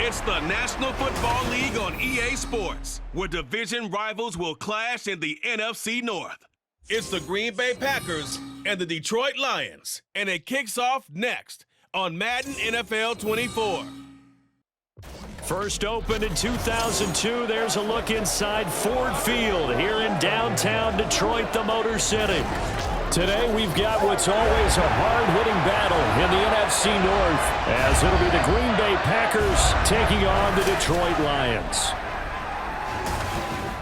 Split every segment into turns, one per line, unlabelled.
It's the National Football League on EA Sports, where division rivals will clash in the NFC North. It's the Green Bay Packers and the Detroit Lions, and it kicks off next on Madden NFL 24.
First opened in 2002, there's a look inside Ford Field here in downtown Detroit, the Motor City. Today we've got what's always a hard-hitting battle in the NFC North, as it'll be the Green Bay Packers taking on the Detroit Lions.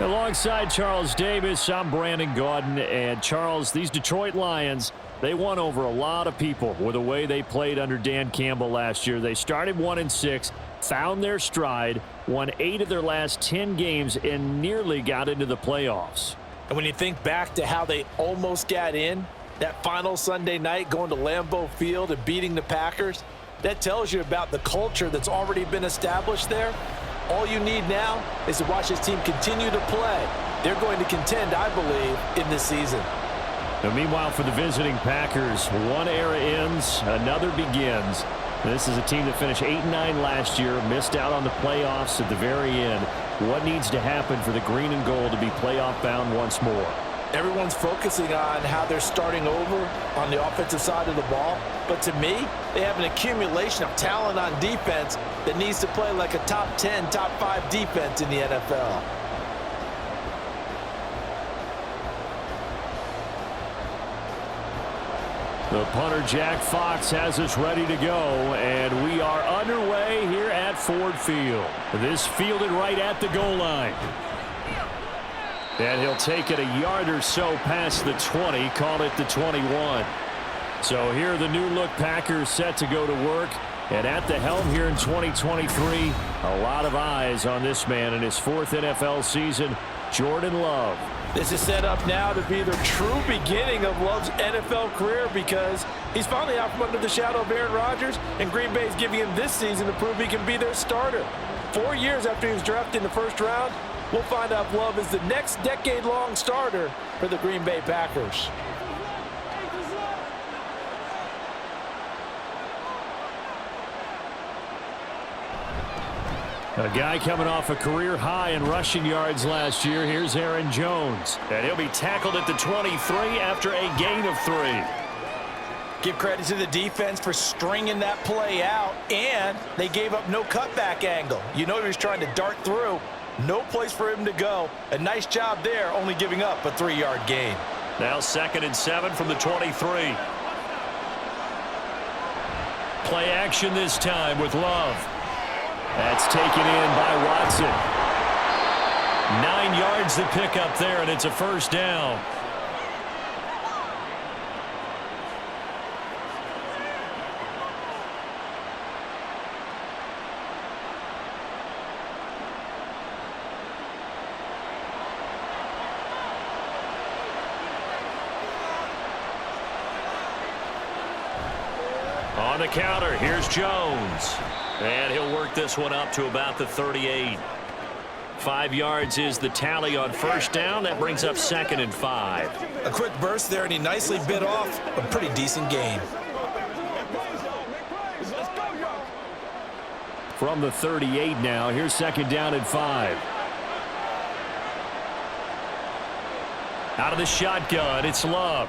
Alongside Charles Davis, I'm Brandon Gaudin, and Charles, these Detroit Lions, they won over a lot of people with the way they played under Dan Campbell last year. They started 1-6, found their stride, won 8 of their last 10 games, and nearly got into the playoffs.
And when you think back to how they almost got in, that final Sunday night going to Lambeau Field and beating the Packers, that tells you about the culture that's already been established there. All you need now is to watch this team continue to play. They're going to contend, I believe, in this season.
Now, meanwhile, for the visiting Packers, one era ends, another begins. This is a team that finished 8-9 last year, missed out on the playoffs at the very end. What needs to happen for the green and gold to be playoff bound once more?
Everyone's focusing on how they're starting over on the offensive side of the ball. But to me, they have an accumulation of talent on defense that needs to play like a top 10, top 5 defense in the NFL.
The punter, Jack Fox, has us ready to go, and we are underway here at Ford Field. This fielded right at the goal line. And he'll take it a yard or so past the 20, call it the 21. So here are the new-look Packers set to go to work. And at the helm here in 2023, a lot of eyes on this man in his 4th NFL season, Jordan Love.
This is set up now to be the true beginning of Love's NFL career, because he's finally out from under the shadow of Aaron Rodgers, and Green Bay is giving him this season to prove he can be their starter. 4 years after he was drafted in the first round, we'll find out if Love is the next decade-long starter for the Green Bay Packers.
A guy coming off a career high in rushing yards last year. Here's Aaron Jones. And he'll be tackled at the 23 after a gain of 3.
Give credit to the defense for stringing that play out, and they gave up no cutback angle. You know he was trying to dart through. No place for him to go. A nice job there, only giving up a 3-yard gain.
Now 2nd and 7 from the 23. Play action this time with Love. That's taken in by Watson. 9 yards to pick up there, and it's a first down. On the counter, here's Jones. And he'll work this one up to about the 38. 5 yards is the tally on first down. That brings up 2nd and 5.
A quick burst there, and he nicely bit off a pretty decent gain.
From the 38 now, here's 2nd down and 5. Out of the shotgun, it's Love.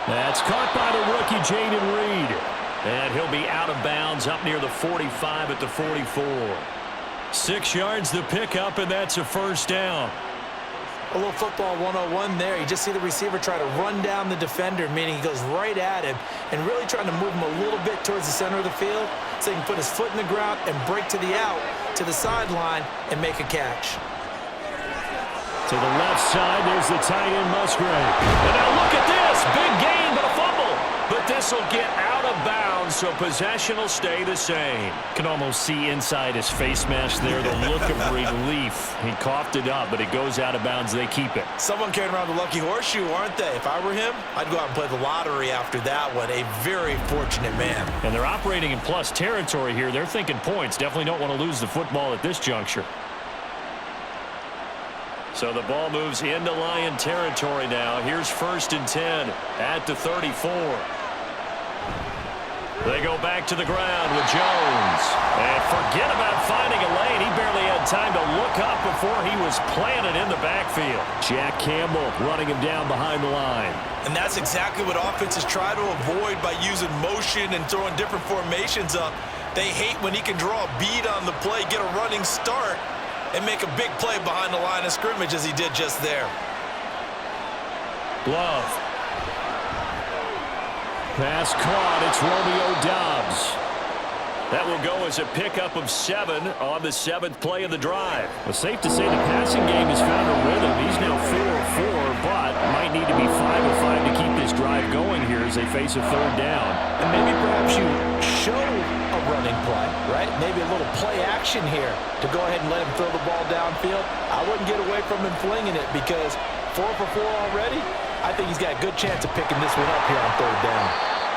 That's caught by the rookie, Jayden Reed. And he'll be out of bounds up near the 45 at the 44. 6 yards the pickup, and that's a first down.
A little football 101 there. You just see the receiver try to run down the defender, meaning he goes right at him and really trying to move him a little bit towards the center of the field so he can put his foot in the ground and break to the out, to the sideline, and make a catch.
To the left side, there's the tight end, Musgrave. And now look at this. Big gain, but a fumble. But this will get out of bounds, so possession will stay the same. Can almost see inside his face mask there, the look of relief. He coughed it up, but it goes out of bounds. They keep it.
Someone carrying around the lucky horseshoe, aren't they? If I were him, I'd go out and play the lottery after that one. A very fortunate man.
And they're operating in plus territory here. They're thinking points. Definitely don't want to lose the football at this juncture. So the ball moves into Lion territory now. Here's 1st and 10 at the 34. They go back to the ground with Jones. And forget about finding a lane. He barely had time to look up before he was planted in the backfield. Jack Campbell running him down behind the line.
And that's exactly what offenses try to avoid by using motion and throwing different formations up. They hate when he can draw a bead on the play, get a running start, and make a big play behind the line of scrimmage as he did just there.
Love. Pass caught. It's Romeo Doubs. That will go as a pickup of 7 on the 7th play of the drive. Well, safe to say the passing game has found a rhythm. He's now 4 of 4, but might need to be 5 of 5 to keep this drive going here as they face a 3rd down.
And maybe perhaps you show a running play, right? Maybe a little play action here to go ahead and let him throw the ball downfield. I wouldn't get away from him flinging it because 4 for 4 already. I think he's got a good chance of picking this one up here on 3rd down.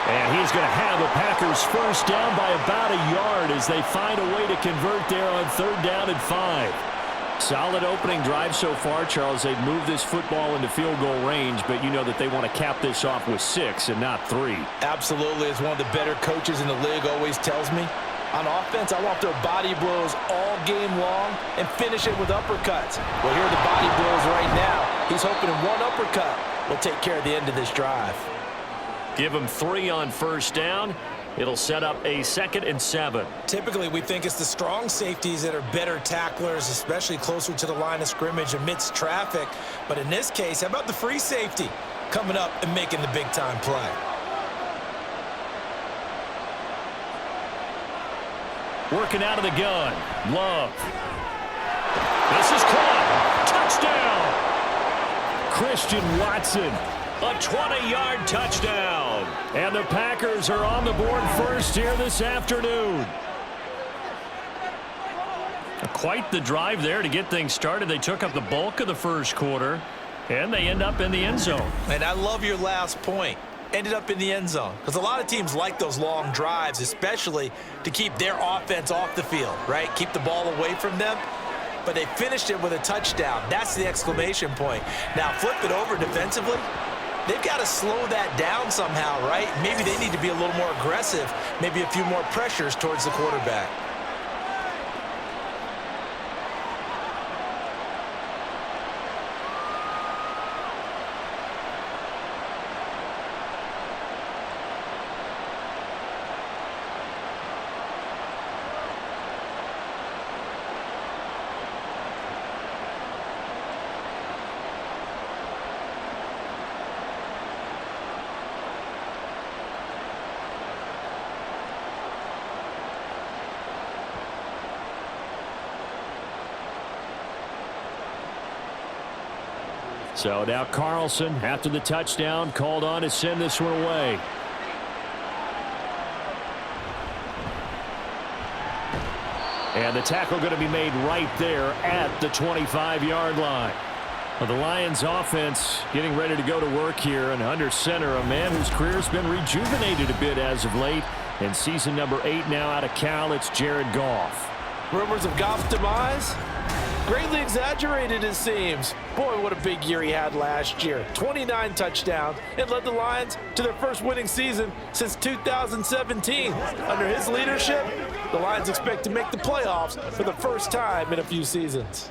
And he's going to have the Packers first down by about a yard as they find a way to convert there on 3rd down and 5. Solid opening drive so far, Charles. They've moved this football into field goal range, but you know that they want to cap this off with 6 and not 3.
Absolutely. As one of the better coaches in the league always tells me, on offense, I want their body blows all game long and finish it with uppercuts. Well, here are the body blows right now. He's hoping in one uppercut will take care of the end of this drive.
Give him 3 on first down. It'll set up a 2nd and 7.
Typically, we think it's the strong safeties that are better tacklers, especially closer to the line of scrimmage amidst traffic. But in this case, how about the free safety coming up and making the big-time play?
Working out of the gun. Love. This is caught. Touchdown. Christian Watson. A 20-yard touchdown. And the Packers are on the board first here this afternoon. Quite the drive there to get things started. They took up the bulk of the first quarter, and they end up in the end zone.
And I love your last point. Ended up in the end zone. Because a lot of teams like those long drives, especially to keep their offense off the field, right? Keep the ball away from them. But they finished it with a touchdown. That's the exclamation point. Now, flip it over defensively. They've got to slow that down somehow, right? Maybe they need to be a little more aggressive, maybe a few more pressures towards the quarterback.
So now Carlson, after the touchdown, called on to send this one away. And the tackle going to be made right there at the 25-yard line. Well, the Lions offense getting ready to go to work here, and under center, a man whose career has been rejuvenated a bit as of late. In season number 8 now out of Cal, it's Jared Goff.
Rumors of Goff's demise? Greatly exaggerated, it seems. Boy, what a big year he had last year. 29 touchdowns and led the Lions to their first winning season since 2017. Under his leadership, the Lions expect to make the playoffs for the first time in a few seasons.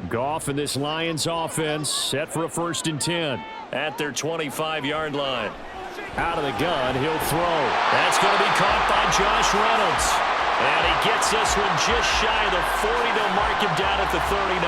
Goff and this Lions offense set for a 1st and 10 at their 25-yard line. Out of the gun, he'll throw. That's going to be caught by Josh Reynolds. And he gets this one just shy of the 40 to mark him down at the 39.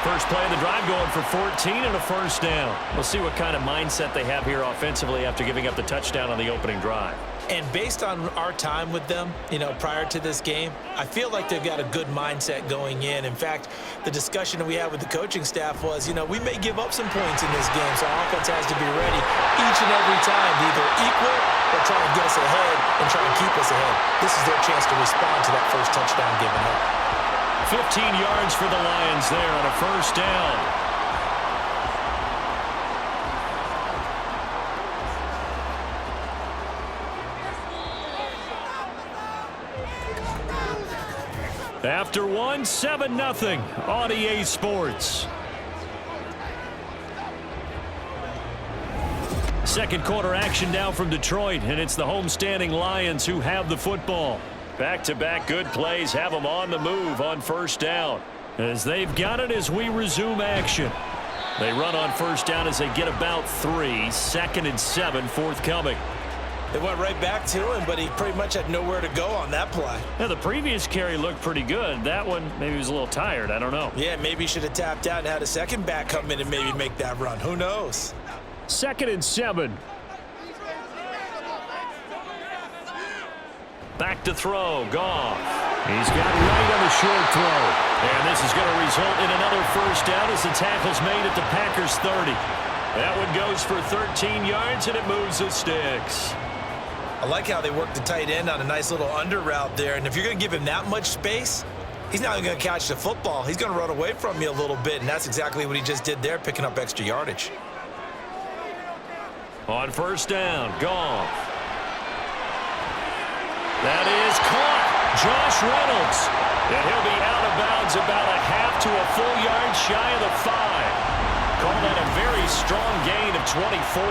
First play of the drive going for 14 and a first down. We'll see what kind of mindset they have here offensively after giving up the touchdown on the opening drive.
And based on our time with them, prior to this game, I feel like they've got a good mindset going in. In fact, the discussion that we had with the coaching staff was, we may give up some points in this game, so our offense has to be ready each and every time to either equal or try to get us ahead and try to keep us ahead. This is their chance to respond to that first touchdown given up.
15 yards for the Lions there on a first down. After one, 7-0 on EA Sports. Second quarter action now from Detroit, and it's the homestanding Lions who have the football. Back-to-back good plays have them on the move on first down. As they've got it as we resume action. They run on first down as they get about 3. 2nd and 7 forthcoming.
They went right back to him, but he pretty much had nowhere to go on that play.
Now, the previous carry looked pretty good. That one, maybe he was a little tired. I don't know.
Yeah, maybe he should have tapped out and had a second back come in and maybe make that run. Who knows?
2nd and 7. Back to throw. Goff. He's got right on the short throw. And this is going to result in another first down as the tackle's made at the Packers' 30. That one goes for 13 yards, and it moves the sticks.
I like how they work the tight end on a nice little under route there. And if you're going to give him that much space, he's not going to catch the football. He's going to run away from you a little bit, and that's exactly what he just did there, picking up extra yardage.
On first down, Goff. That is caught. Josh Reynolds. And he'll be out of bounds about a half to a full yard shy of the 5. Call that a very strong gain of 24.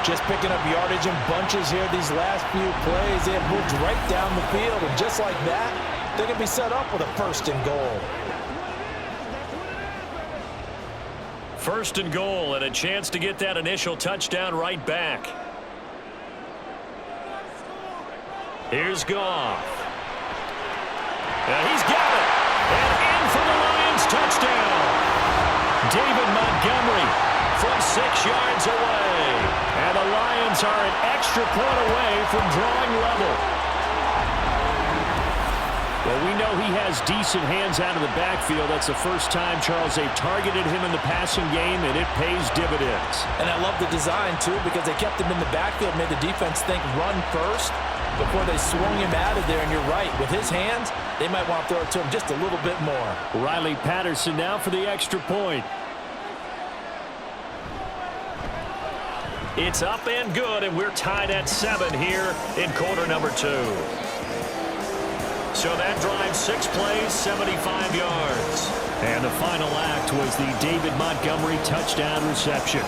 Just picking up yardage in bunches here these last few plays. They have moved right down the field, and just like that, they're going to be set up with a 1st and goal.
1st and goal, and a chance to get that initial touchdown right back. Here's Goff. And he's got it. And in for the Lions touchdown. David Montgomery from 6 yards away. And the Lions are an extra point away from drawing level. Well, we know he has decent hands out of the backfield. That's the first time, Charles, they've targeted him in the passing game, and it pays dividends.
And I love the design, too, because they kept him in the backfield, made the defense think run first before they swung him out of there. And you're right, with his hands, they might want to throw it to him just a little bit more.
Riley Patterson now for the extra point. It's up and good, and we're tied at 7 here in quarter number 2. So that drive, 6 plays, 75 yards. And the final act was the David Montgomery touchdown reception.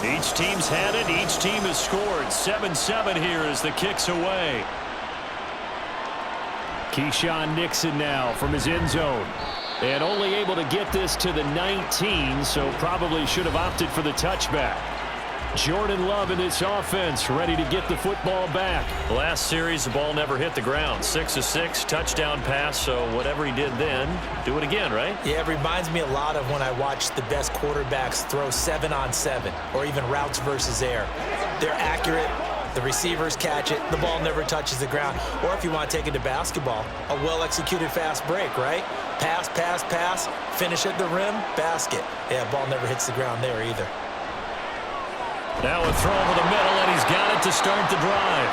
Each team's had it. Each team has scored. 7-7 here as the kick's away. Keyshawn Nixon now from his end zone. And only able to get this to the 19, so probably should have opted for the touchback. Jordan Love in this offense, ready to get the football back. Last series, the ball never hit the ground. 6 of 6, touchdown pass, so whatever he did then, do it again, right?
Yeah, it reminds me a lot of when I watched the best quarterbacks throw 7-on-7 or even routes versus air. They're accurate. The receivers catch it. The ball never touches the ground. Or if you want to take it to basketball, a well-executed fast break, right? Pass, pass, pass, finish at the rim, basket. Yeah, ball never hits the ground there either.
Now a throw over the middle, and he's got it to start the drive.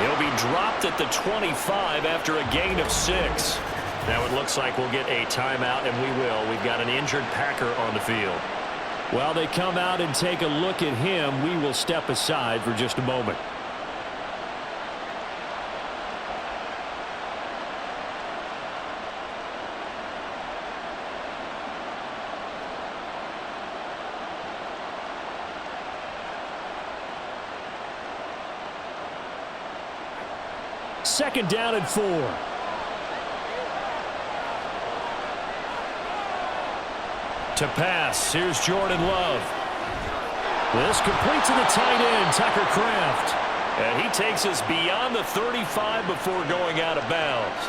He'll be dropped at the 25 after a gain of 6. Now it looks like we'll get a timeout, and we will. We've got an injured Packer on the field. While they come out and take a look at him, we will step aside for just a moment. Second down and 4. To pass, here's Jordan Love. This complete to the tight end, Tucker Kraft. And he takes us beyond the 35 before going out of bounds.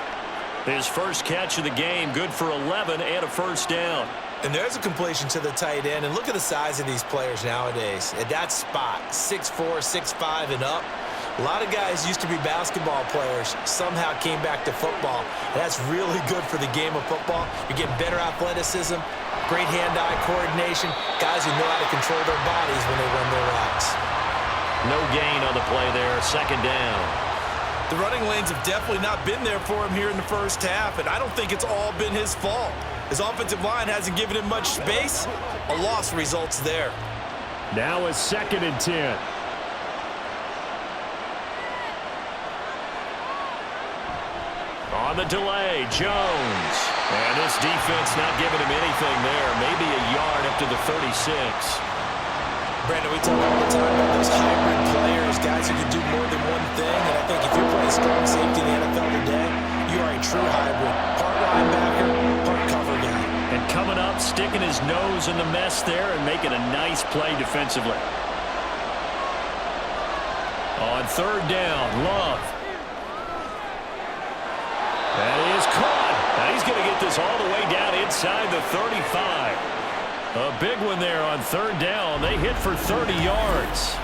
His first catch of the game, good for 11 and a first down.
And there's a completion to the tight end. And look at the size of these players nowadays. At that spot, 6'4", 6'5", and up. A lot of guys used to be basketball players, somehow came back to football. And that's really good for the game of football. You're getting better athleticism, great hand-eye coordination, guys who know how to control their bodies when they run their routes.
No gain on the play there, second down.
The running lanes have definitely not been there for him here in the first half, and I don't think it's all been his fault. His offensive line hasn't given him much space. A loss results there.
Now a 2nd and 10. On the delay, Jones. And this defense not giving him anything there. Maybe a yard up to the 36.
Brandon, we talk all the time about those hybrid players, guys who can do more than one thing. And I think if you're playing strong safety in the NFL today, you are a true hybrid. Part linebacker, part cover guy.
And coming up, sticking his nose in the mess there and making a nice play defensively. On 3rd down, Love. That is caught. Now he's going to get this all the way down inside the 35. A big one there on 3rd down. They hit for 30 yards.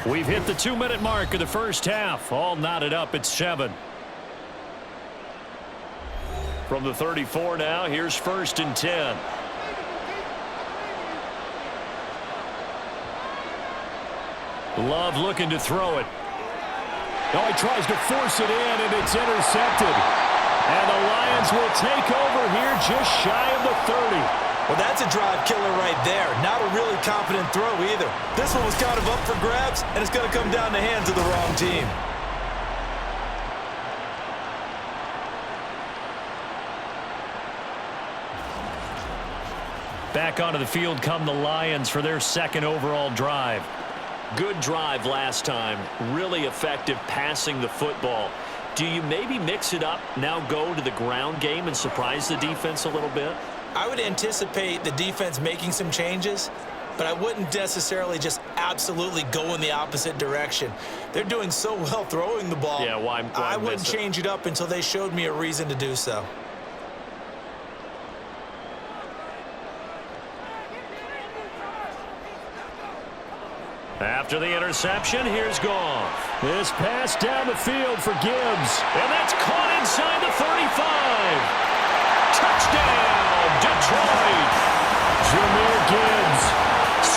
We've hit the 2-minute mark of the first half. All knotted up at 7. From the 34 now, here's 1st and 10. Love looking to throw it. Oh, he tries to force it in, and it's intercepted. And the Lions will take over here just shy of the 30.
Well, that's a drive killer right there. Not a really confident throw either. This one was kind of up for grabs, and it's going to come down the hands of the wrong team.
Back onto the field come the Lions for their 2nd overall drive. Good drive last time. Really effective passing the football. Do you maybe mix it up, now go to the ground game and surprise the defense a little bit?
I would anticipate the defense making some changes, but I wouldn't necessarily just absolutely go in the opposite direction. They're doing so well throwing the ball.
Yeah, why
I wouldn't change it up until they showed me a reason to do so.
After the interception, here's Goff. This pass down the field for Gibbs. And that's caught inside the 35. Touchdown, Detroit. Jahmyr Gibbs,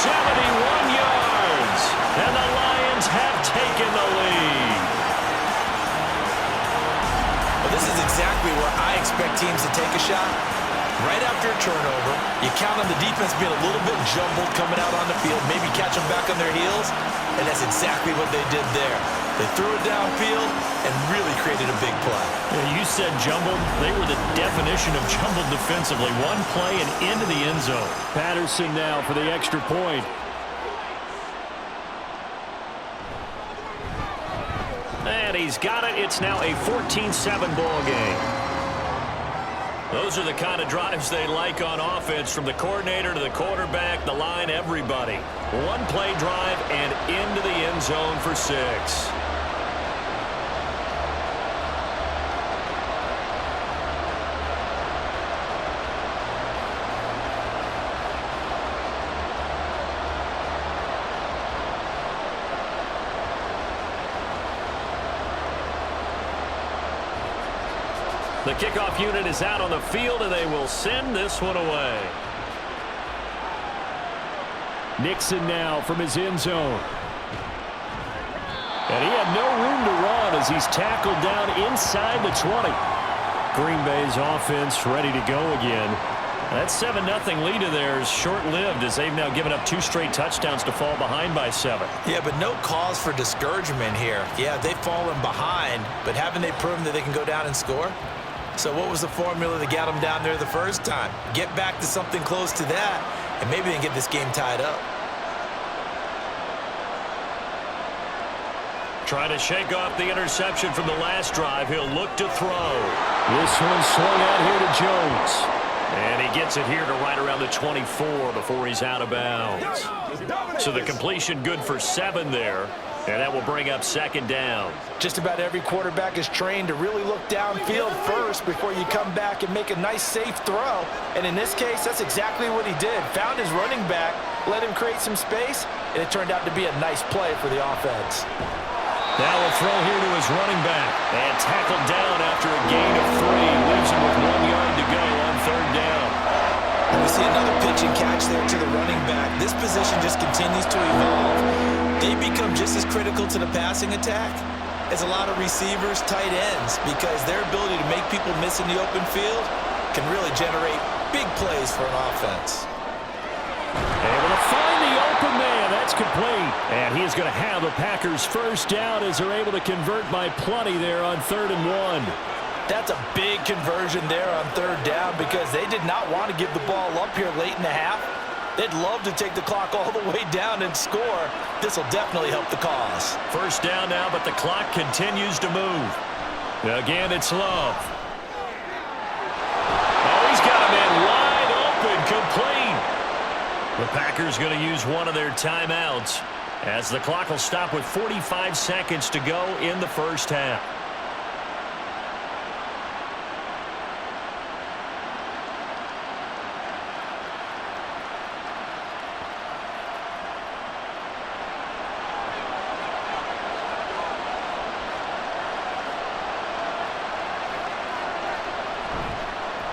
71 yards. And the Lions have taken the lead.
Well, this is exactly where I expect teams to take a shot. Right after a turnover, you count on the defense being a little bit jumbled coming out on the field, maybe catch them back on their heels, and that's exactly what they did there. They threw it downfield and really created a big play.
Yeah, you said jumbled. They were the definition of jumbled defensively. One play and into the end zone. Patterson now for the extra point. And he's got it. It's now a 14-7 ball game. Those are the kind of drives they like on offense, from the coordinator to the quarterback, the line, everybody. One play drive and into the end zone for 6. The kickoff unit is out on the field, and they will send this one away. Nixon now from his end zone. And he had no room to run as he's tackled down inside the 20. Green Bay's offense ready to go again. That 7-0 lead of theirs short-lived as they've now given up 2 straight touchdowns to fall behind by 7.
Yeah, but no cause for discouragement here. Yeah, they've fallen behind, but haven't they proven that they can go down and score? So what was the formula that got them down there the first time? Get back to something close to that, and maybe they can get this game tied up.
Trying to shake off the interception from the last drive. He'll look to throw. This one swung out here to Jones. And he gets it here to right around the 24 before he's out of bounds. So the completion good for 7 there. And that will bring up 2nd down.
Just about every quarterback is trained to really look downfield first before you come back and make a nice, safe throw. And in this case, that's exactly what he did. Found his running back, let him create some space, and it turned out to be a nice play for the offense.
Now we'll throw here to his running back. And tackled down after a gain of 3. Leaves him with 1 yard to go on 3rd down.
And we see another pitch and catch there to the running back. This position just continues to evolve. They become just as critical to the passing attack as a lot of receivers, tight ends, because their ability to make people miss in the open field can really generate big plays for an offense.
Able to find the open man. That's complete. And he's going to have the Packers first down as they're able to convert by plenty there on 3rd and 1.
That's a big conversion there on 3rd down because they did not want to give the ball up here late in the half. They'd love to take the clock all the way down and score. This will definitely help the cause.
First down now, but the clock continues to move. Again, it's Love. Oh, he's got a man wide open, complete. The Packers going to use one of their timeouts as the clock will stop with 45 seconds to go in the first half.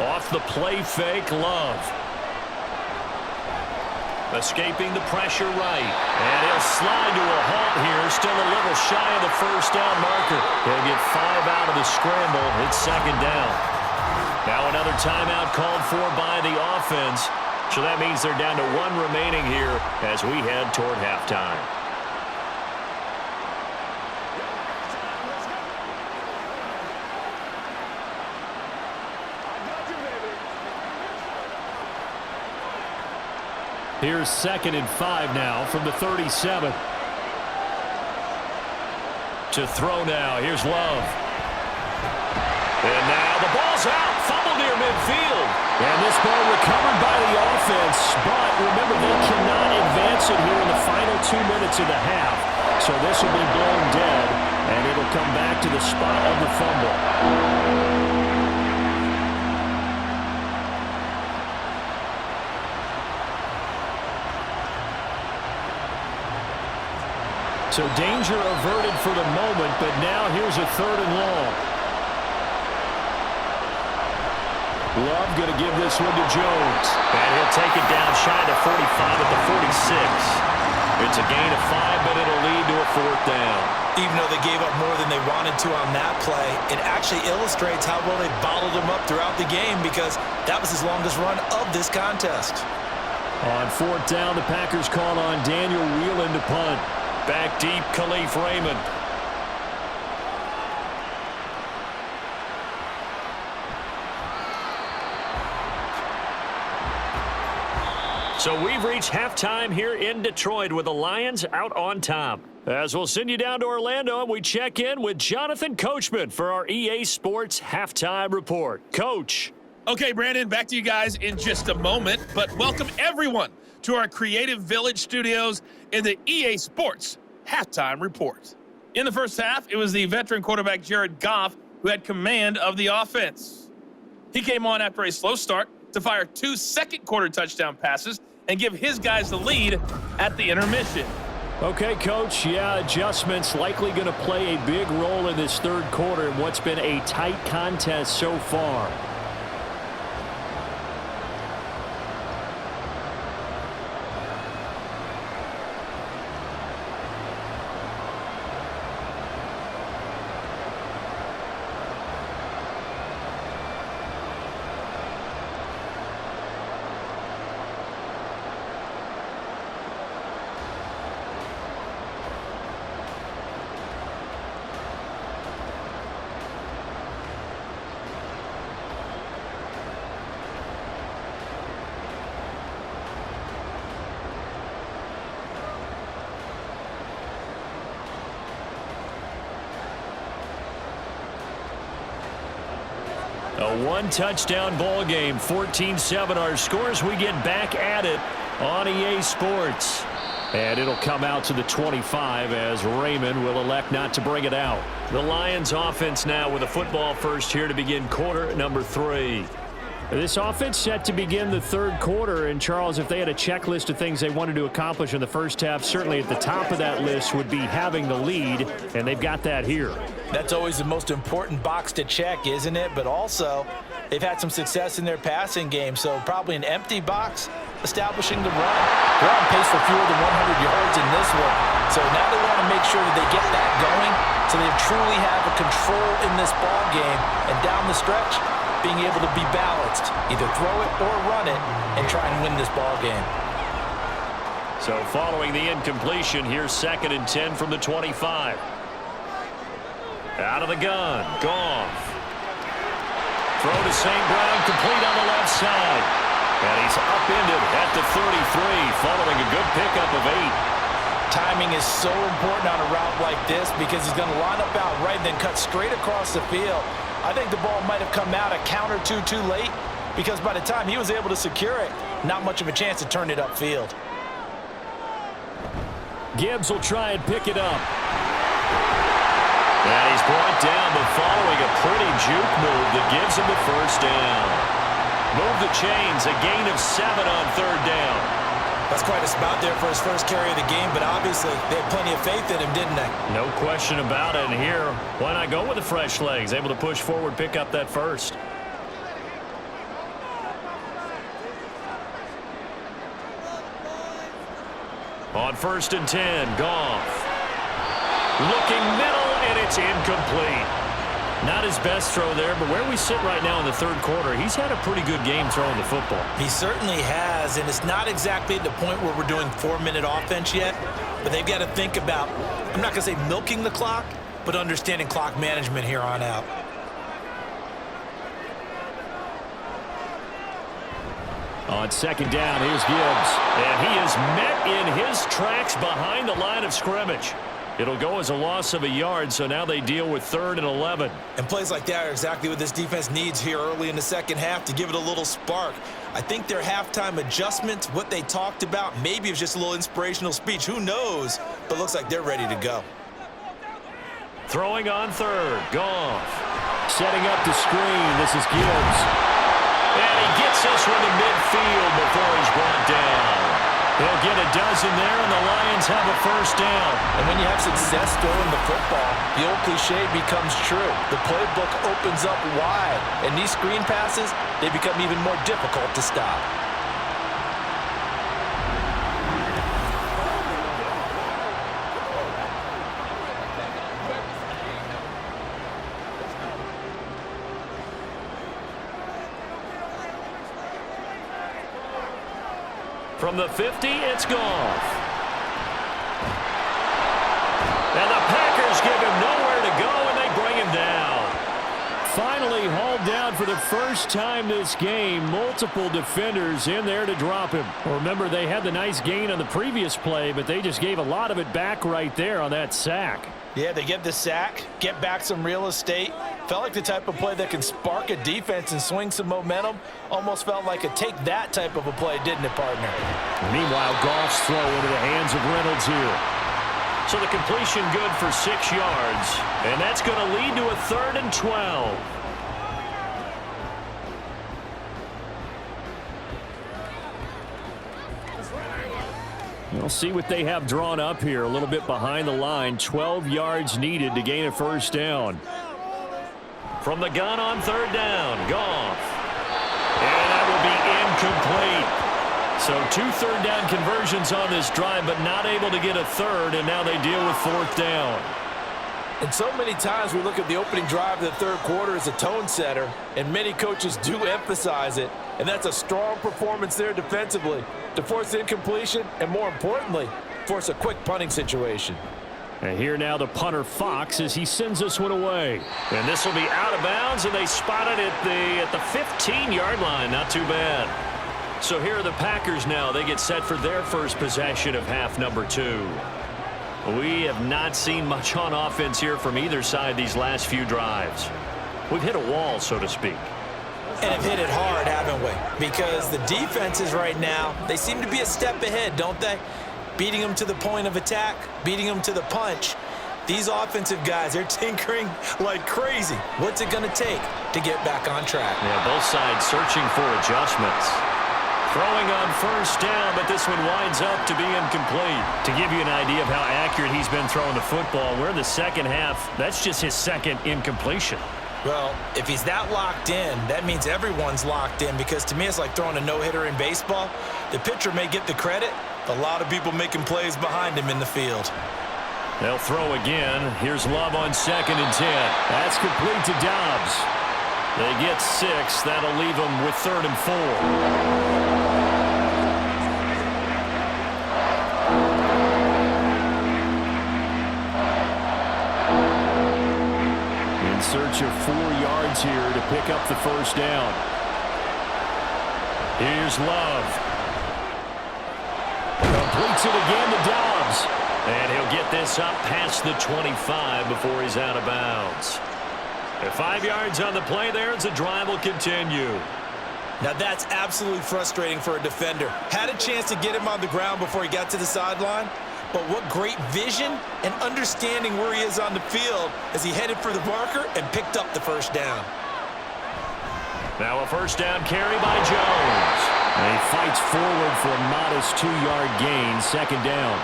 Off the play fake, Love. Escaping the pressure right. And he'll slide to a halt here. Still a little shy of the first down marker. He'll get 5 out of the scramble. It's 2nd down. Now another timeout called for by the offense. So that means they're down to 1 remaining here as we head toward halftime. Here's 2nd and 5 now from the 37. To throw now. Here's Love. And now the ball's out. Fumble near midfield. And this ball recovered by the offense. But remember, they cannot advance it here in the final 2 minutes of the half. So this will be blown dead. And it'll come back to the spot of the fumble. So danger averted for the moment, but now here's a 3rd and long. Love going to give this one to Jones. And he'll take it down shy to 45 at the 46. It's a gain of 5, but it'll lead to a 4th down.
Even though they gave up more than they wanted to on that play, it actually illustrates how well they bottled them up throughout the game because that was his longest run of this contest.
On 4th down, the Packers call on Daniel Whelan to punt. Back deep, Khalif Raymond. So we've reached halftime here in Detroit with the Lions out on top. As we'll send you down to Orlando and we check in with Jonathan Coachman for our EA Sports Halftime Report. Coach.
Okay, Brandon, back to you guys in just a moment, but welcome everyone to our Creative Village studios in the EA Sports Halftime Report. In the first half, it was the veteran quarterback Jared Goff who had command of the offense. He came on after a slow start to fire 2 second-quarter touchdown passes and give his guys the lead at the intermission.
Okay, Coach, adjustments likely going to play a big role in this 3rd quarter in what's been a tight contest so far. A 1-touchdown ball game, 14-7 our scores. We get back at it on EA Sports. And it'll come out to the 25 as Raymond will elect not to bring it out. The Lions offense now with a football first here to begin quarter number 3. This offense set to begin the third quarter, and Charles, if they had a checklist of things they wanted to accomplish in the first half, certainly at the top of that list would be having the lead, and they've got that here.
That's always the most important box to check, isn't it? But also, they've had some success in their passing game, so probably an empty box establishing the run. They're on pace for fewer than 100 yards in this one, so now they want to make sure that they get that going so they truly have a control in this ball game, and down the stretch, being able to be balanced, either throw it or run it, and try and win this ball game.
So following the incompletion, here's 2nd and 10 from the 25. Out of the gun, Goff. Throw to St. Brown, complete on the left side. And he's upended at the 33, following a good pickup of 8.
Timing is so important on a route like this because he's going to line up out right and then cut straight across the field. I think the ball might have come out a count or two too late because by the time he was able to secure it, not much of a chance to turn it upfield.
Gibbs will try and pick it up. And he's brought down, but following a pretty juke move that gives him the first down. Move the chains, a gain of 7 on 3rd down.
That's quite a spot there for his first carry of the game, but obviously they had plenty of faith in him, didn't they?
No question about it. And here, why not go with the fresh legs? Able to push forward, pick up that first. On 1st and 10, Goff. Looking middle, and it's incomplete. Not his best throw there, but where we sit right now in the third quarter, he's had a pretty good game throwing the football.
He certainly has, and it's not exactly at the point where we're doing 4-minute offense yet, but they've got to think about, I'm not going to say milking the clock, but understanding clock management here on out.
On 2nd down, here's Gibbs, and he is met in his tracks behind the line of scrimmage. It'll go as a loss of a yard, so now they deal with 3rd and 11.
And plays like that are exactly what this defense needs here early in the second half to give it a little spark. I think their halftime adjustments, what they talked about, maybe it was just a little inspirational speech. Who knows? But looks like they're ready to go.
Throwing on 3rd, Goff. Setting up the screen. This is Gibbs. And he gets this one to midfield before he's brought down. They'll get a dozen there, and the Lions have a first down.
And when you have success throwing the football, the old cliche becomes true. The playbook opens up wide, and these screen passes, they become even more difficult to stop.
From the 50, it's Goff. And the Packers give him nowhere to go, and they bring him down. Finally hauled down for the first time this game. Multiple defenders in there to drop him. Remember, they had the nice gain on the previous play, but they just gave a lot of it back right there on that sack.
Yeah, they get the sack, get back some real estate. Felt like the type of play that can spark a defense and swing some momentum. Almost felt like a take that type of a play, didn't it, partner?
Meanwhile, Goff's throw into the hands of Reynolds here. So the completion good for 6 yards, and that's going to lead to a 3rd and 12. We'll see what they have drawn up here. A little bit behind the line. 12 yards needed to gain a first down. From the gun on 3rd down, Goff. And that will be incomplete. So 2 third down conversions on this drive, but not able to get a third, and now they deal with 4th down.
And so many times we look at the opening drive of the third quarter as a tone setter, and many coaches do emphasize it, and that's a strong performance there defensively to force incompletion and, more importantly, force a quick punting situation.
And here now the punter Fox as he sends this one away. And this will be out of bounds, and they spot it at the 15-yard line. Not too bad. So here are the Packers now. They get set for their first possession of half number 2. We have not seen much on offense here from either side these last few drives. We've hit a wall, so to speak.
And have hit it hard, haven't we? Because the defenses right now, they seem to be a step ahead, don't they? Beating them to the point of attack, beating them to the punch. These offensive guys, they're tinkering like crazy. What's it going to take? to get back on track.
Yeah, both sides searching for adjustments. Throwing on first down, but this one winds up to be incomplete. To give you an idea of how accurate he's been throwing the football, we're in the second half. That's just his second incompletion.
Well, if he's that locked in, that means everyone's locked in, because to me it's like throwing a no-hitter in baseball. The pitcher may get the credit, but a lot of people making plays behind him in the field.
They'll throw again. Here's Love on 2nd and 10. That's complete to Dobbs. They get 6. That'll leave them with 3rd and 4. Search of 4 yards here to pick up the first down. Here's Love. Completes it again to Dobbs. And he'll get this up past the 25 before he's out of bounds. 5 yards on the play there as the drive will continue.
Now that's absolutely frustrating for a defender. Had a chance to get him on the ground before he got to the sideline. But what great vision and understanding where he is on the field as he headed for the marker and picked up the first down.
Now a first down carry by Jones. And he fights forward for a modest 2-yard gain, 2nd down.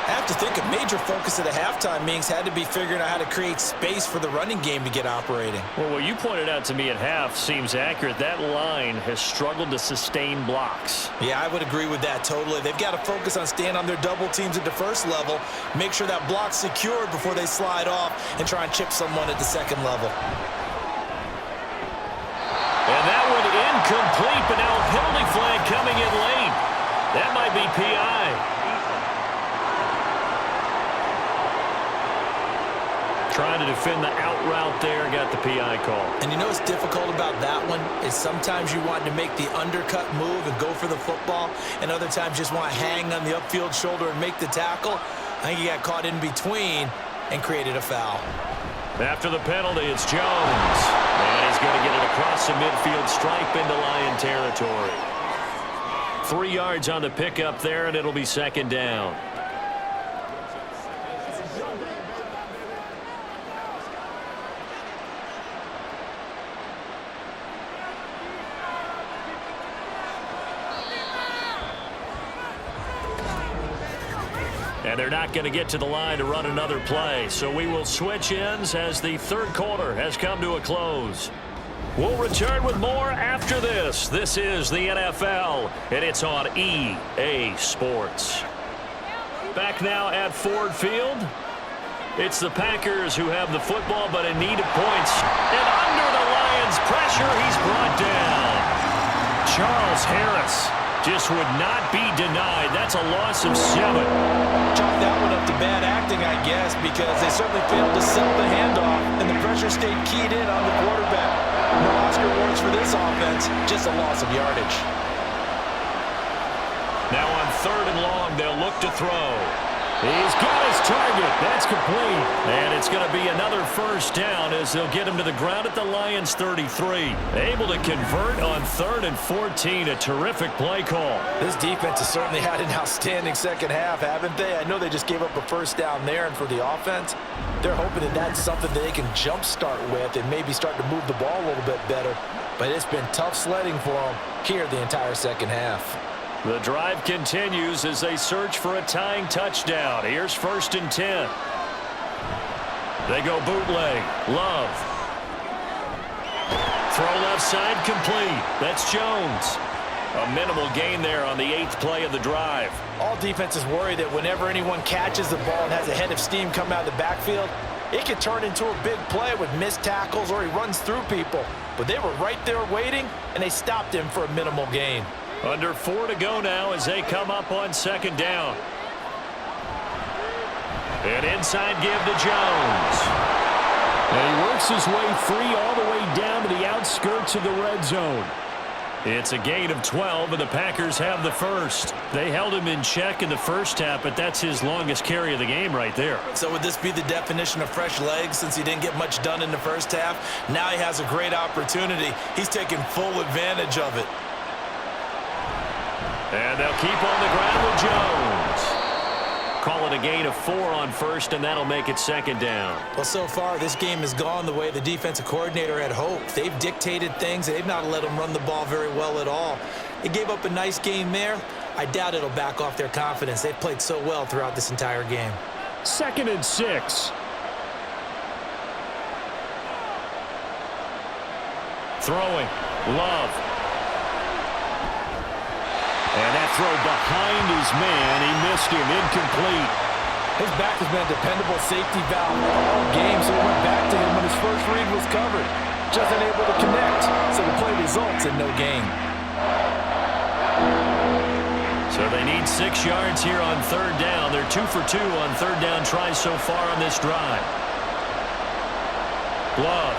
I have to think a major focus of the halftime meetings had to be figuring out how to create space for the running game to get operating.
Well, what you pointed out to me at half seems accurate. That line has struggled to sustain blocks.
Yeah, I would agree with that totally. They've got to focus on staying on their double teams at the first level, make sure that block's secured before they slide off and try and chip someone at the second level.
And that one incomplete, but now a penalty flag coming in late. That might be PI. Trying to defend the out route there, got the PI call.
And you know what's difficult about that one is sometimes you want to make the undercut move and go for the football, and other times just want to hang on the upfield shoulder and make the tackle. I think he got caught in between and created a foul.
After the penalty, it's Jones. And he's going to get it across the midfield stripe into Lion territory. 3 yards on the pickup there, and it'll be 2nd down. And they're not going to get to the line to run another play. So we will switch ends as the 3rd quarter has come to a close. We'll return with more after this. This is the NFL, and it's on EA Sports. Back now at Ford Field. It's the Packers who have the football, but in need of points. And under the Lions' pressure, he's brought down. Charles Harris just would not be denied. That's a loss of 7.
Chalk that one up to bad acting, I guess, because they certainly failed to sell the handoff, and the pressure stayed keyed in on the quarterback. No Oscar awards for this offense, just a loss of yardage.
Now on 3rd and long, they'll look to throw. He's got his target. That's complete. And it's going to be another first down as they'll get him to the ground at the Lions 33. Able to convert on 3rd and 14. A terrific play call.
This defense has certainly had an outstanding second half, haven't they? I know they just gave up a first down there, and for the offense, they're hoping that that's something that they can jumpstart with and maybe start to move the ball a little bit better. But it's been tough sledding for them here the entire second half.
The drive continues as they search for a tying touchdown. Here's 1st and 10. They go bootleg. Love. Throw left side complete. That's Jones. A minimal gain there on the 8th play of the drive.
All defenses worry that whenever anyone catches the ball and has a head of steam come out of the backfield, it can turn into a big play with missed tackles or he runs through people. But they were right there waiting, and they stopped him for a minimal gain.
Under 4 to go now as they come up on 2nd down. An inside give to Jones. And he works his way free all the way down to the outskirts of the red zone. It's a gain of 12, and the Packers have the first. They held him in check in the first half, but that's his longest carry of the game right there.
So would this be the definition of fresh legs since he didn't get much done in the first half? Now he has a great opportunity. He's taking full advantage of it.
And they'll keep on the ground with Jones. call it a gain of 4 on first, and that'll make it second down.
Well, so far, this game has gone the way the defensive coordinator had hoped. They've dictated things. They've not let them run the ball very well at all. They gave up a nice game there. I doubt it'll back off their confidence. They've played so well throughout this entire game.
2nd and 6. Throwing. Love. And that throw behind his man. He missed him. Incomplete.
His back has been a dependable safety valve all game, so he went back to him when his first read was covered. Just unable to connect, so the play results in no gain.
So they need 6 yards here on 3rd down. They're 2 for 2 on 3rd down tries so far on this drive. Love.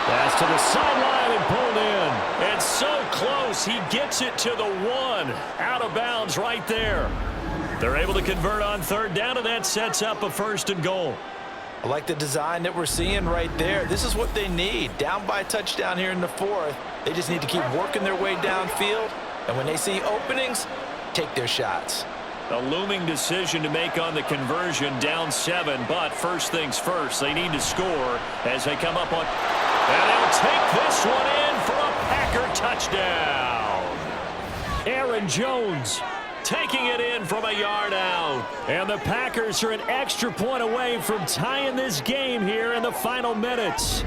Pass to the sideline and pulled in. It's so close. He gets it to the 1. Out of bounds right there. They're able to convert on 3rd down, and that sets up a 1st and goal.
I like the design that we're seeing right there. This is what they need. Down by a touchdown here in the 4th. They just need to keep working their way downfield. And when they see openings, take their shots.
A looming decision to make on the conversion, down 7. But first things first, they need to score as they come up on. And they'll take this one in for a Packer touchdown. Aaron Jones taking it in from a yard out. And the Packers are an extra point away from tying this game here in the final minutes.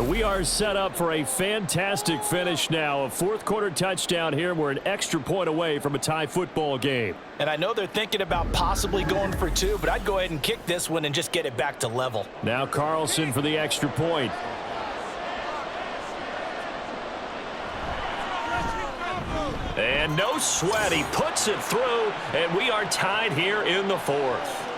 We are set up for a fantastic finish now. A 4th quarter touchdown here. We're an extra point away from a tie football game.
And I know they're thinking about possibly going for 2, but I'd go ahead and kick this one and just get it back to level.
Now Carlson for the extra point. And no sweat. He puts it through, and we are tied here in the 4th.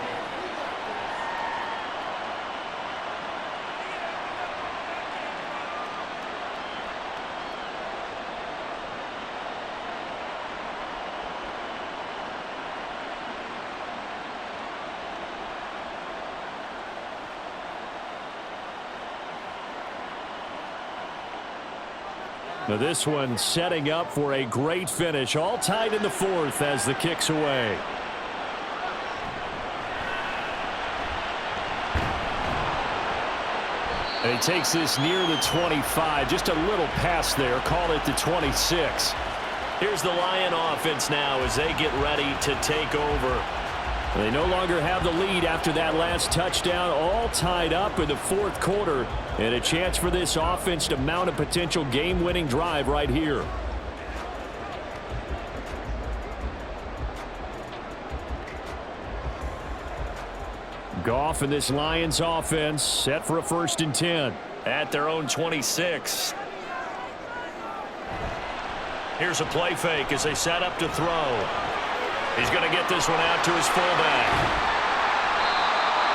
Now this one setting up for a great finish. All tied in the 4th as the kick's away. And he takes this near the 25. Just a little pass there. Call it the 26. Here's the Lion offense now as they get ready to take over. They no longer have the lead after that last touchdown. All tied up in the 4th quarter. And a chance for this offense to mount a potential game-winning drive right here. Goff and this Lions offense set for a 1st and 10 at their own 26. Here's a play fake as they set up to throw. He's going to get this one out to his fullback.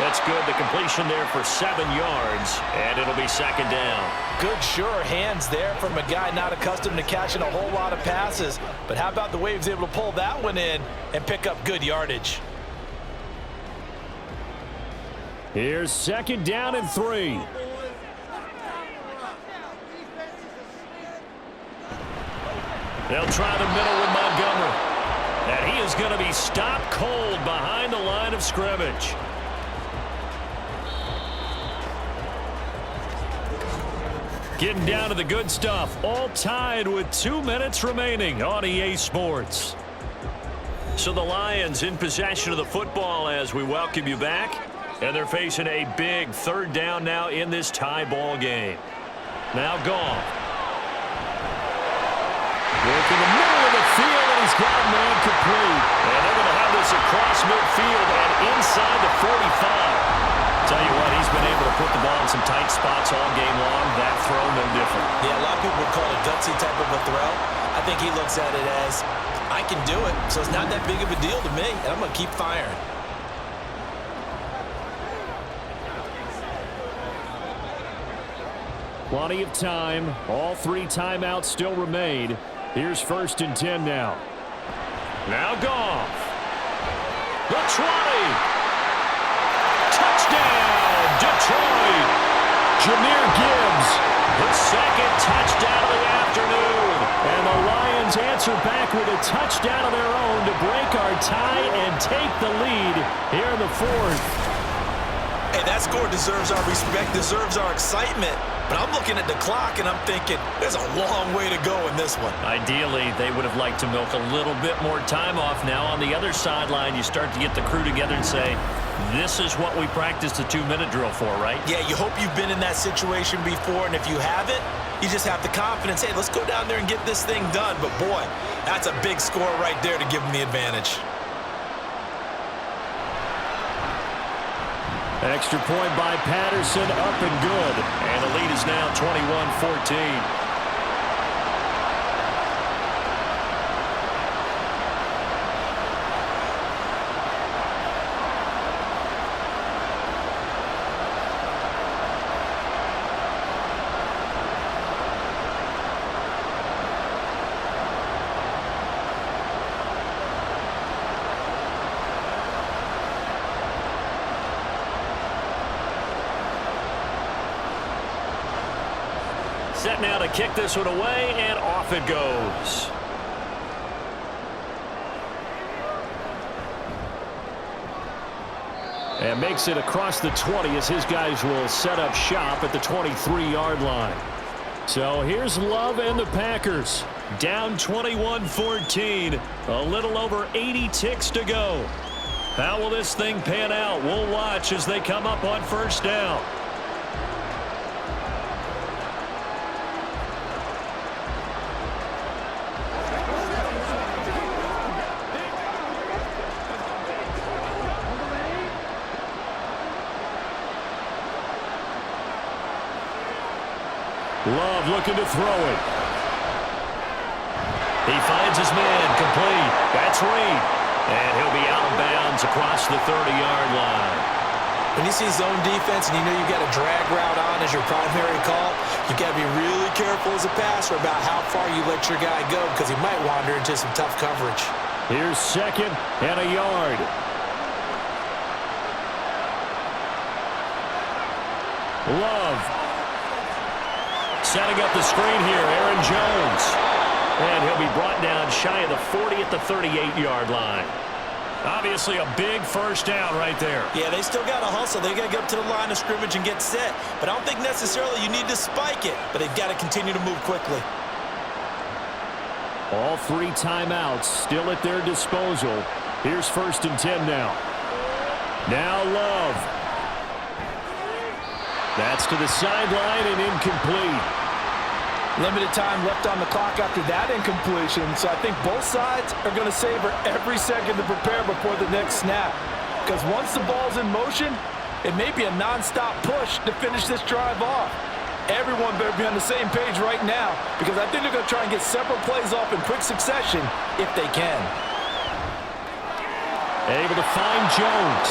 That's good. The completion there for 7 yards, and it'll be 2nd down.
Good, sure hands there from a guy not accustomed to catching a whole lot of passes. But how about the way he was able to pull that one in and pick up good yardage?
Here's 2nd down and 3. They'll try the middle with Montgomery. And he is going to be stopped cold behind the line of scrimmage. Getting down to the good stuff. All tied with 2 minutes remaining on EA Sports. So the Lions in possession of the football as we welcome you back. And they're facing a big 3rd down now in this tie ball game. Now Goff. Working the middle of the field, and he's got a man complete. And they're going to have this across midfield and inside the 45. Tell you what, he's been able to put the ball in some tight spots all game long. That throw, no different.
Yeah, a lot of people would call it a gutsy type of a throw. I think he looks at it as, I can do it, so it's not that big of a deal to me, and I'm going to keep firing.
Plenty of time. All 3 timeouts still remain. Here's 1st and 10 now. Now Goff. The 20. Touchdown, Detroit. Jahmyr Gibbs, the 2nd touchdown of the afternoon. And the Lions answer Giants are back with a touchdown of their own to break our tie and take the lead here in the fourth.
Hey, that score deserves our respect, deserves our excitement. But I'm looking at the clock, and I'm thinking there's a long way to go in this one.
Ideally, they would have liked to milk a little bit more time off. Now, on the other sideline, you start to get the crew together and say, this is what we practiced a 2-minute drill for, right?
Yeah, you hope you've been in that situation before, and if you haven't, you just have the confidence, hey, let's go down there and get this thing done. But, boy, that's a big score right there to give them the advantage.
Extra point by Patterson, up and good. And the lead is now 21-14. Set now to kick this one away, and off it goes. And makes it across the 20 as his guys will set up shop at the 23-yard line. So here's Love and the Packers. Down 21-14. A little over 80 ticks to go. How will this thing pan out? We'll watch as they come up on first down. Love looking to throw it. He finds his man, complete. That's Reed. And he'll be out of bounds across the 30-yard line.
When you see zone defense and you know you've got a drag route on as your primary call, you've got to be really careful as a passer about how far you let your guy go because he might wander into some tough coverage.
Here's second and a yard. Love. Setting up the screen here, Aaron Jones. And he'll be brought down shy of the 40 at the 38-yard line. Obviously a big first down right there.
Yeah, they still got to hustle. They got to get up to the line of scrimmage and get set. But I don't think necessarily you need to spike it. But they've got to continue to move quickly.
All 3 timeouts still at their disposal. Here's 1st and 10 now. Now Love. That's to the sideline and incomplete.
Limited time left on the clock after that incompletion, so I think both sides are going to savor every second to prepare before the next snap. Because once the ball's in motion, it may be a nonstop push to finish this drive off. Everyone better be on the same page right now because I think they're going to try and get several plays off in quick succession if they can.
Able to find Jones.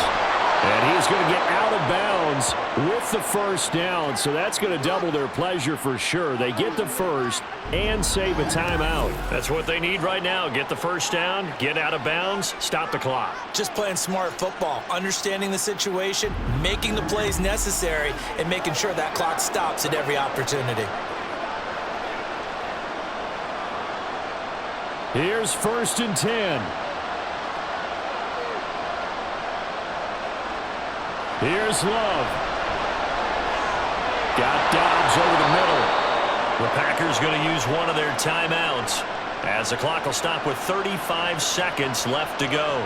And he's going to get out of bounds with the first down, so that's going to double their pleasure for sure. They get the first and save a timeout. That's what they need right now. Get the first down, get out of bounds, stop the clock.
Just playing smart football, understanding the situation, making the plays necessary, and making sure that clock stops at every opportunity.
Here's 1st and 10. Here's Love. Got Dobbs over the middle. The Packers going to use one of their timeouts as the clock will stop with 35 seconds left to go.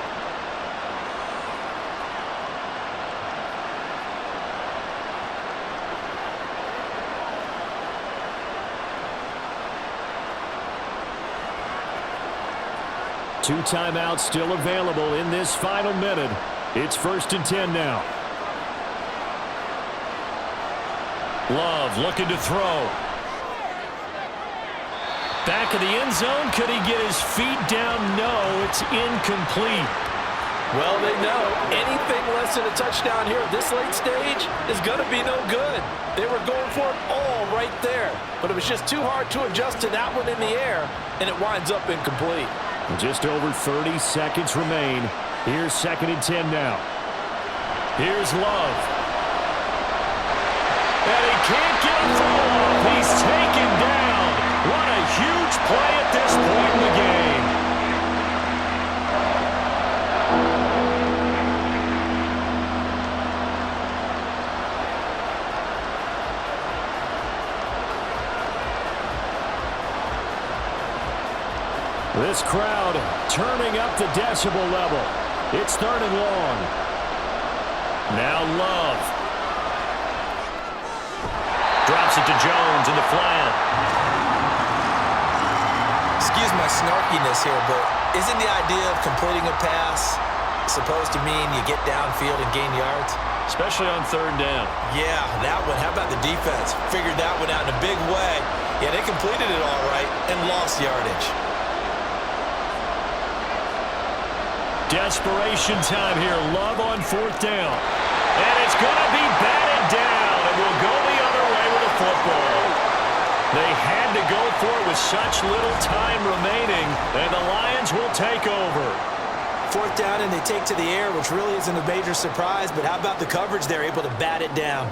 Two timeouts still available in this final minute. It's 1st and 10 now. Love looking to throw. Back of the end zone. Could he get his feet down? No, it's incomplete.
Well, they know anything less than a touchdown here at this late stage is going to be no good. They were going for it all right there, but it was just too hard to adjust to that one in the air, and it winds up incomplete.
Just over 30 seconds remain. Here's 2nd and 10 now. Here's Love. And he can't get a throw off. He's taken down. What a huge play at this point in the game. This crowd turning up the decibel level. It's 3rd and long. Now Love. Drops it to Jones in the flat.
Excuse my snarkiness here, but isn't the idea of completing a pass supposed to mean you get downfield and gain yards?
Especially on 3rd down.
Yeah, that one. How about the defense? Figured that one out in a big way. Yeah, they completed it all right and lost yardage.
Desperation time here. Love on 4th down. And it's going to be batted down. And we'll go the other way with the football. They had to go for it with such little time remaining. And the Lions will take over.
4th down, and they take to the air, which really isn't a major surprise. But how about the coverage? They're able to bat it down.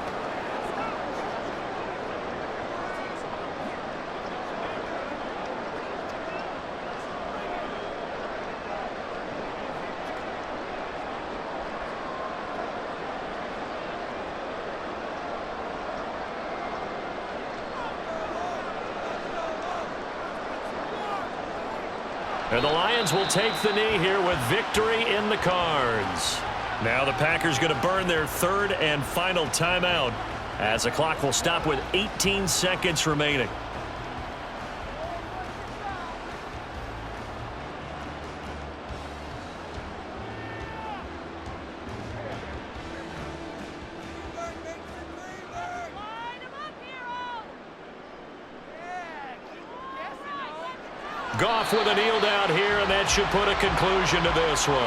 And the Lions will take the knee here with victory in the cards. Now the Packers going to burn their 3rd and final timeout as the clock will stop with 18 seconds remaining. Goff with a kneel down here, and that should put a conclusion to this one.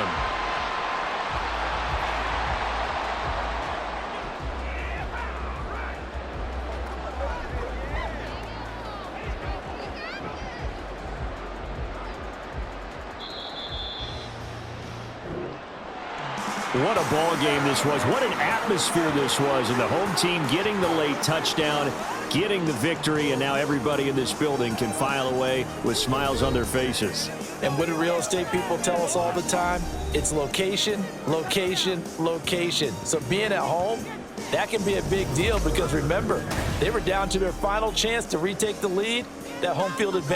What a ball game this was. What an atmosphere this was. And the home team getting the late touchdown, getting the victory, and now everybody in this building can file away with smiles on their faces.
And what do real estate people tell us all the time? It's location, location, location. So being at home, that can be a big deal because remember, they were down to their final chance to retake the lead. That home field advantage